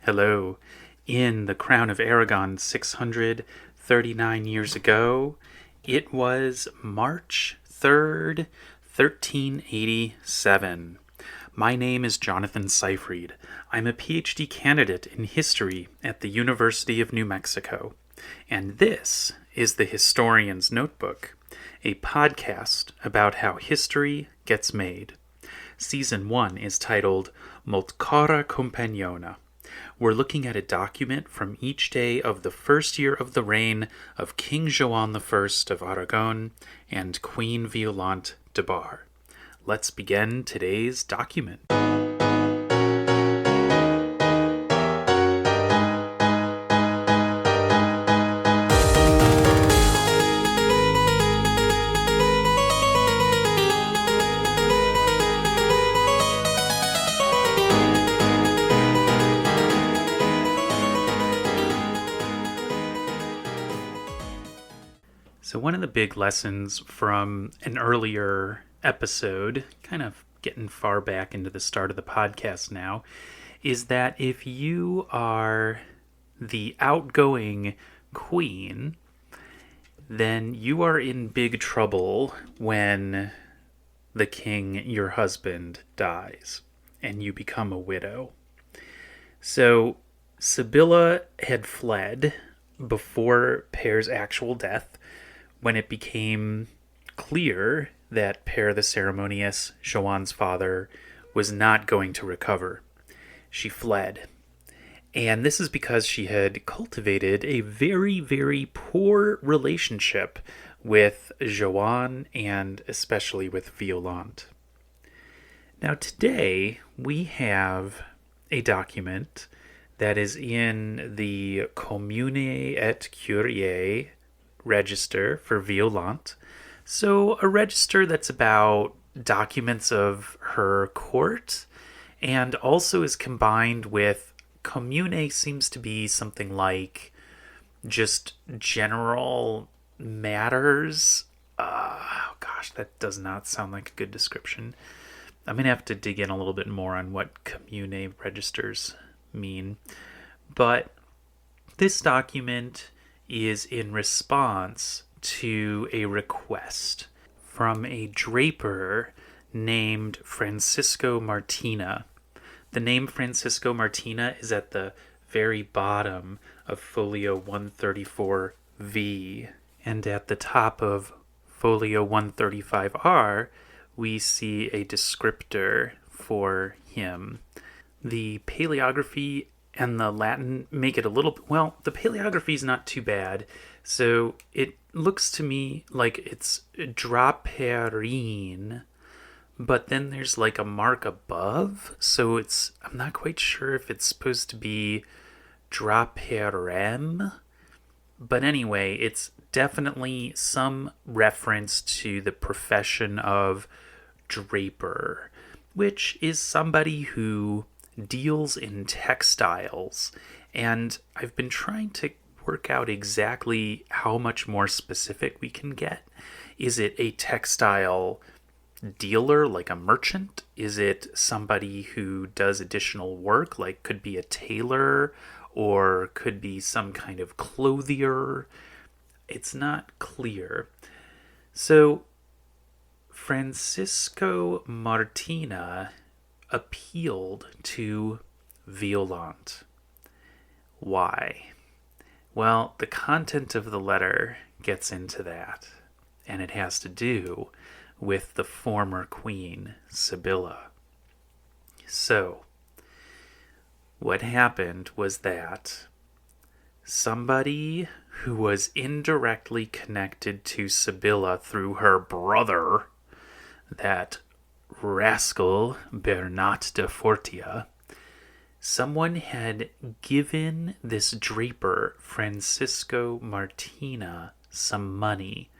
Hello. In the Crown of Aragon 639 years ago, it was March 3rd, 1387. My name is Jonathan Seyfried. I'm a PhD candidate in history at the University of New Mexico. And this is the Historian's Notebook, a podcast about how history gets made. Season 1 is titled Multcora Companiona. We're looking at a document from each day of the first year of the reign of King Joan I of Aragon and Queen Violant de Bar. Let's begin today's document. So one of the big lessons from an earlier episode, kind of getting far back into the start of the podcast now, is that if you are the outgoing queen, then you are in big trouble when the king, your husband, dies and you become a widow. So Sibylla had fled before Pere's actual death, when it became clear that Pere the Ceremonious, Joan's father, was not going to recover. She fled. And this is because she had cultivated a very, very poor relationship with Joan and especially with Violant. Now today we have a document that is in the Commune et Curie register for Violant. So a register that's about documents of her court and also is combined with commune seems to be something like just general matters. That does not sound like a good description. I'm going to have to dig in a little bit more on what commune registers mean. But this document is in response to a request from a draper named Francisco Martina. The name Francisco Martina is at the very bottom of folio 134V, and at the top of folio 135R, we see a descriptor for him. The paleography and the Latin make it a little... Well, the paleography is not too bad. So it looks to me like it's draperine, but then there's like a mark above. So I'm not quite sure if it's supposed to be draperem. But anyway, it's definitely some reference to the profession of draper, which is somebody who deals in textiles, and I've been trying to work out exactly how much more specific we can get. Is it a textile dealer, like a merchant? Is it somebody who does additional work, like could be a tailor or could be some kind of clothier? It's not clear. So Francisco Martina appealed to Violant. Why? Well, the content of the letter gets into that, and it has to do with the former queen, Sibylla. So, what happened was that somebody who was indirectly connected to Sibylla through her brother, that rascal Bernat de Fortia, someone had given this draper, Francisco Martina, some money.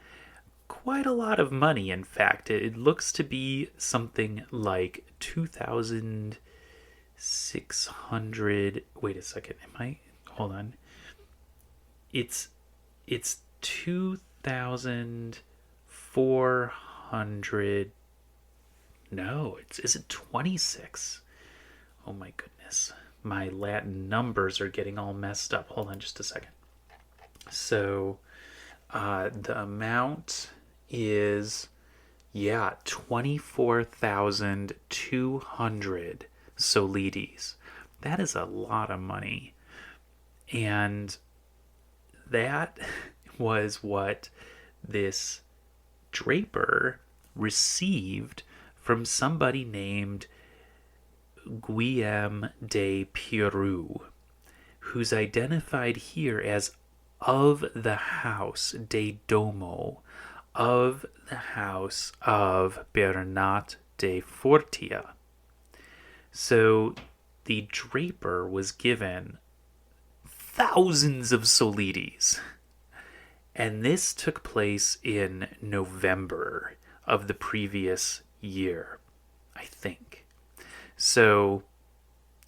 Quite a lot of money, in fact. It looks to be something like 2,600... Wait a second. Hold on. It's 2,400... No, is it 26? Oh my goodness. my Latin numbers are getting all messed up. Hold on just a second. So the amount is, 24,200 solides. That is a lot of money. And that was what this draper received from somebody named Guillem Piru, who's identified here as of the house de Domo, of the house of Bernat de Fortia. So the draper was given thousands of solides, and this took place in November of the previous year, I think. So,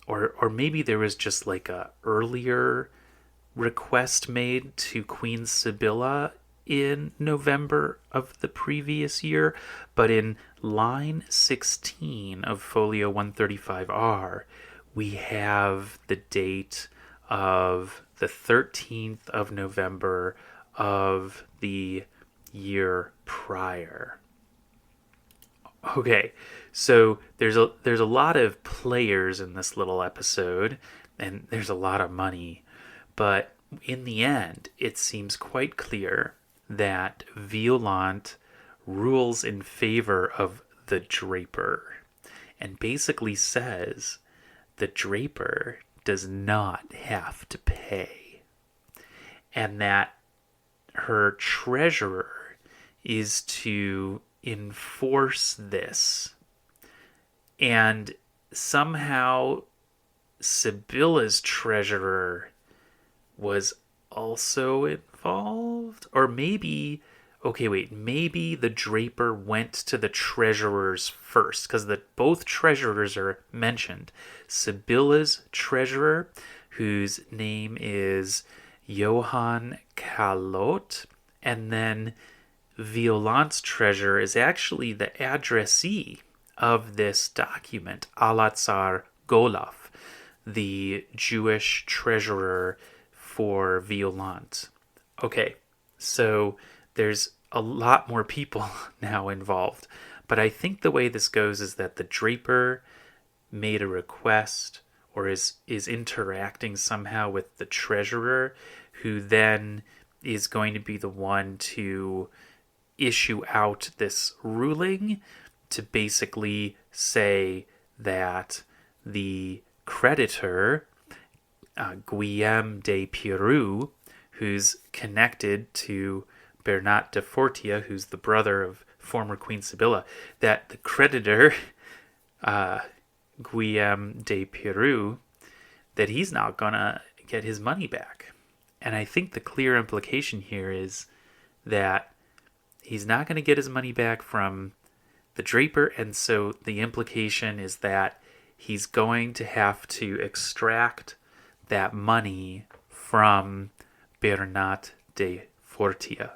or maybe there was just like a earlier request made to Queen Sibylla in November of the previous year, but in line 16 of folio 135R, we have the date of the 13th of November of the year prior. Okay, so there's a lot of players in this little episode, and there's a lot of money, but in the end, it seems quite clear that Violant rules in favor of the draper, and basically says the draper does not have to pay, and that her treasurer is to enforce this. And somehow Sibylla's treasurer was also involved, or maybe maybe the draper went to the treasurers first, because both treasurers are mentioned. Sibylla's treasurer, whose name is Johann Kalot, and then Violant's treasurer is actually the addressee of this document, Alazar Golov, the Jewish treasurer for Violant. Okay, so there's a lot more people now involved, but I think the way this goes is that the draper made a request, or is interacting somehow with the treasurer, who then is going to be the one to issue out this ruling to basically say that the creditor, Guillem Piru, who's connected to Bernat de Fortia, who's the brother of former Queen Sibylla, that the creditor, Guillem Piru, that he's not gonna get his money back. And I think the clear implication here is that he's not going to get his money back from the draper, and so the implication is that he's going to have to extract that money from Bernat de Fortia.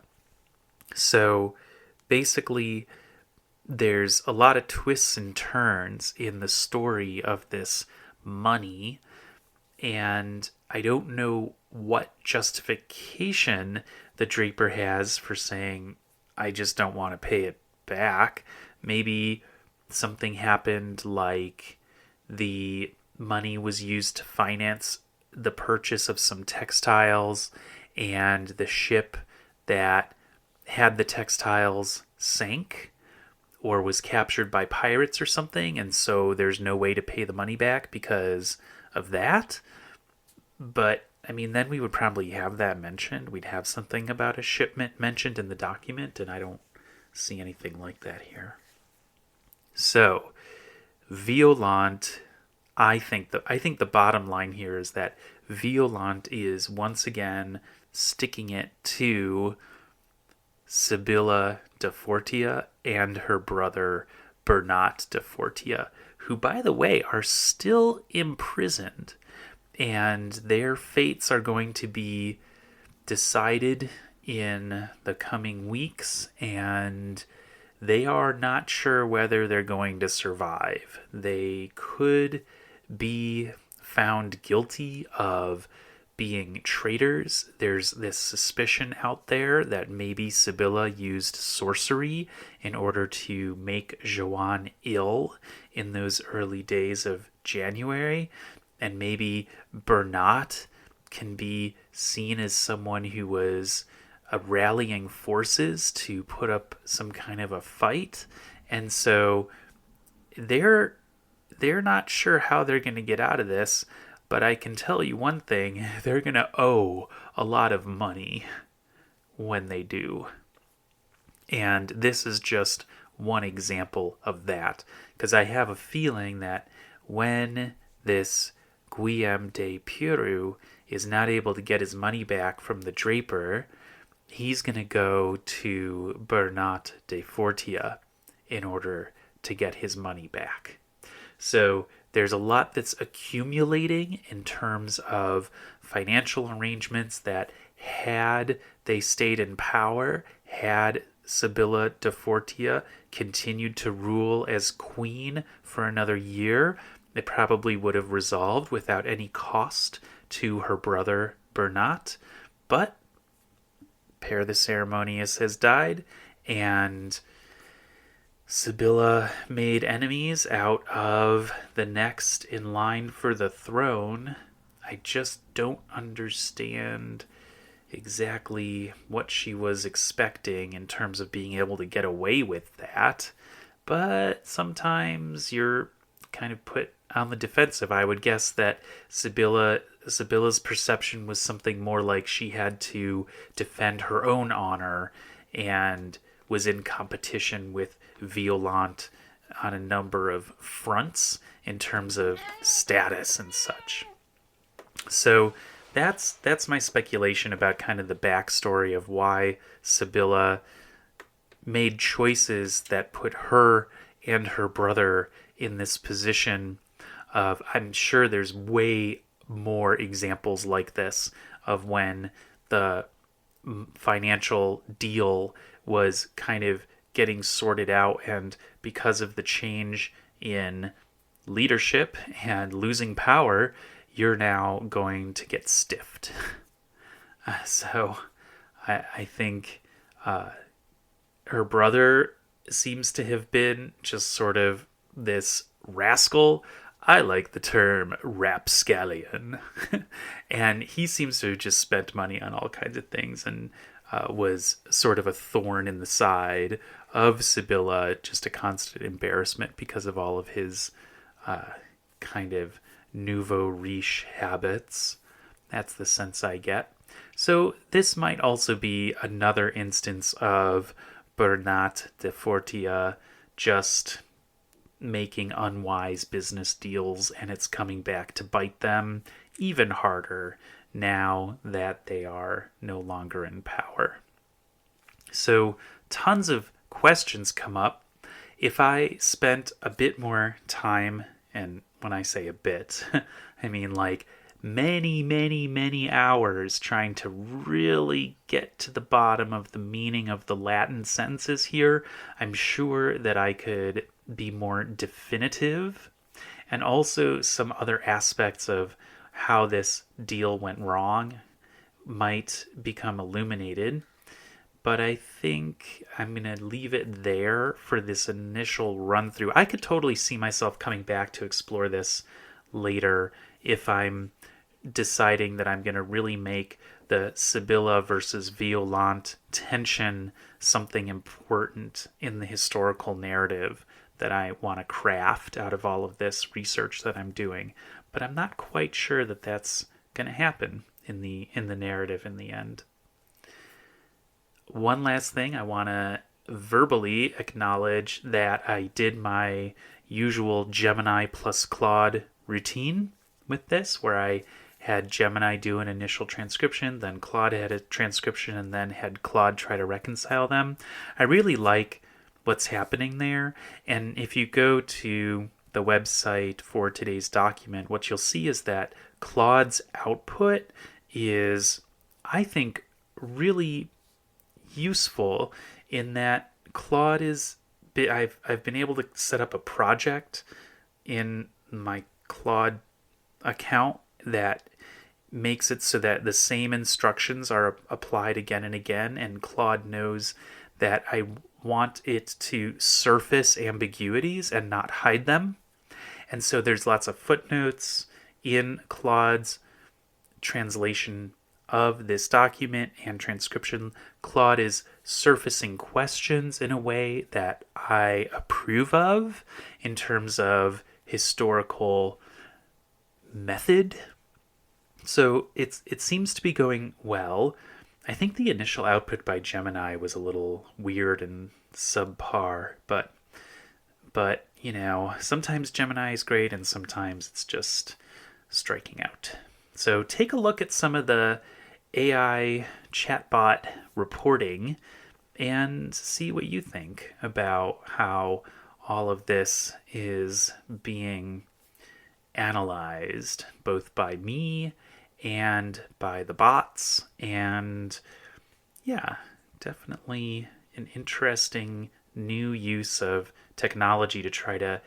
So basically, there's a lot of twists and turns in the story of this money, and I don't know what justification the draper has for saying, I just don't want to pay it back. Maybe something happened, like the money was used to finance the purchase of some textiles, and the ship that had the textiles sank or was captured by pirates or something, and so there's no way to pay the money back because of that. But I mean, then we would probably have that mentioned. We'd have something about a shipment mentioned in the document, and I don't see anything like that here. So, Violant, I think the bottom line here is that Violant is once again sticking it to Sibylla de Fortia and her brother Bernat de Fortia, who, by the way, are still imprisoned, and their fates are going to be decided in the coming weeks, and they are not sure whether they're going to survive. They could be found guilty of being traitors. There's this suspicion out there that maybe Sibylla used sorcery in order to make Joanne ill in those early days of January. And maybe Bernat can be seen as someone who was rallying forces to put up some kind of a fight. And so they're not sure how they're going to get out of this. But I can tell you one thing, they're going to owe a lot of money when they do. And this is just one example of that. Because I have a feeling that when this Guillem Piru is not able to get his money back from the draper, he's going to go to Bernat de Fortia in order to get his money back. So there's a lot that's accumulating in terms of financial arrangements that, had they stayed in power, had Sibylla de Fortia continued to rule as queen for another year, it probably would have resolved without any cost to her brother Bernat. But Père the Ceremonious has died, and Sibylla made enemies out of the next in line for the throne. I just don't understand exactly what she was expecting in terms of being able to get away with that. But sometimes you're kind of put on the defensive. I would guess that Sibylla's perception was something more like she had to defend her own honor and was in competition with Violant on a number of fronts in terms of status and such. So that's my speculation about kind of the backstory of why Sibylla made choices that put her and her brother in this position of, I'm sure there's way more examples like this of when the financial deal was kind of getting sorted out, and because of the change in leadership and losing power, you're now going to get stiffed. So I think her brother seems to have been just sort of this rascal. I like the term rapscallion. And he seems to have just spent money on all kinds of things and was sort of a thorn in the side of Sibylla, just a constant embarrassment because of all of his kind of nouveau riche habits. That's the sense I get. So this might also be another instance of Bernat de Fortia just making unwise business deals, and it's coming back to bite them even harder now that they are no longer in power. So tons of questions come up. If I spent a bit more time, and when I say a bit, I mean like many hours trying to really get to the bottom of the meaning of the Latin sentences here, I'm sure that I could be more definitive, and also some other aspects of how this deal went wrong might become illuminated. But I think I'm going to leave it there for this initial run through. I could totally see myself coming back to explore this later if I'm deciding that I'm going to really make the Sibylla versus Violant tension something important in the historical narrative that I want to craft out of all of this research that I'm doing. But I'm not quite sure that that's going to happen in the narrative in the end. One last thing, I want to verbally acknowledge that I did my usual Gemini plus Claude routine with this, where I had Gemini do an initial transcription, then Claude had a transcription, and then had Claude try to reconcile them. I really like what's happening there, and if you go to the website for today's document, what you'll see is that Claude's output is, I think, really useful in that Claude is, I've been able to set up a project in my Claude account that makes it so that the same instructions are applied again and again, and Claude knows that I want it to surface ambiguities and not hide them. And so there's lots of footnotes in Claude's translation of this document and transcription. Claude is surfacing questions in a way that I approve of in terms of historical method. So it seems to be going well. I think the initial output by Gemini was a little weird and subpar, but sometimes Gemini is great and sometimes it's just striking out. So take a look at some of the AI chatbot reporting and see what you think about how all of this is being analyzed, both by me and by the bots. And yeah, definitely an interesting new use of technology to try to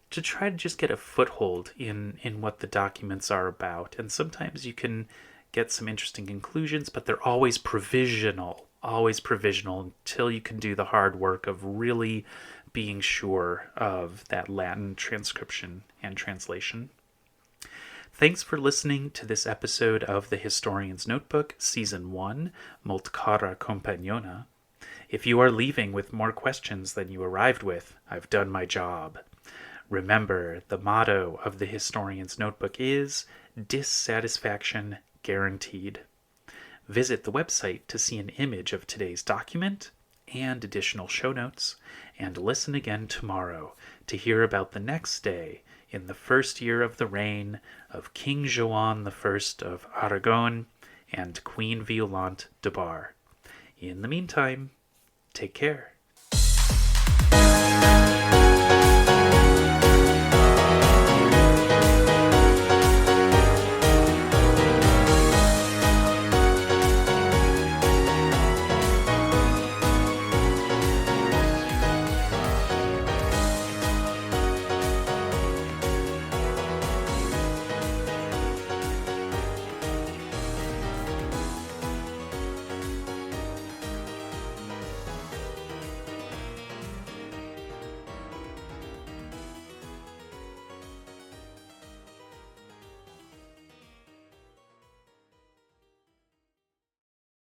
just get a foothold in what the documents are about. And sometimes you can get some interesting conclusions, but they're always provisional until you can do the hard work of really being sure of that Latin transcription and translation. Thanks for listening to this episode of The Historian's Notebook, Season 1, Molt cara compagnona. If you are leaving with more questions than you arrived with, I've done my job. Remember, the motto of The Historian's Notebook is dissatisfaction guaranteed. Visit the website to see an image of today's document and additional show notes, and listen again tomorrow to hear about the next day in the first year of the reign of King Joan I of Aragon and Queen Violant de Bar. In the meantime, take care.